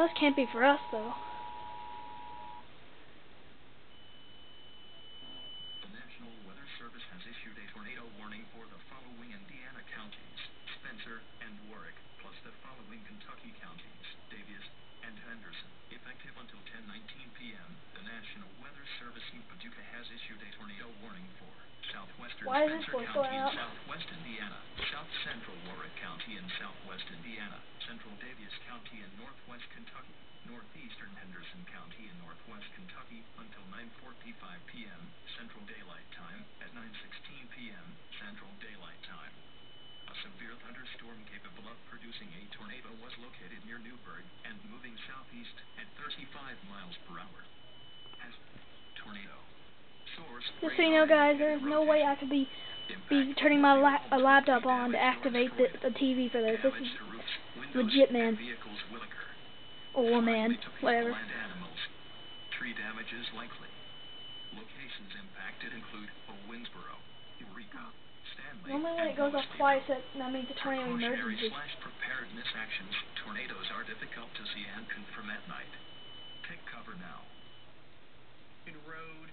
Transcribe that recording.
Those can't be for us, though. The National Weather Service has issued a tornado warning for the following Indiana counties: Spencer and Warwick, plus the following Kentucky counties: Daviess and Henderson. Effective until 10:19 p.m., the National Weather Service in Paducah has issued a tornado warning for southwestern Spencer County in southwest Indiana, south central Warwick County in southwest Indiana, central Daviess County in northwest Kentucky, northeastern Henderson County in northwest Kentucky until 9:45 p.m. Central Daylight Time at 9:16 p.m. Central Daylight Time. A severe thunderstorm capable of producing a tornado was located near Newburgh and moving southeast at 35 miles per hour. Tornado. Source: just so you know, guys, there's no way I could be turning my laptop on to activate the TV for this. This is legit, man. Or woman, whatever. Tree damages likely. Locations impacted include Owensboro, Eureka, Stanley, normally when it goes off twice, that means a tornado emergency. Preparedness actions. Tornadoes are difficult to see and confirm at night. Take cover now. In road,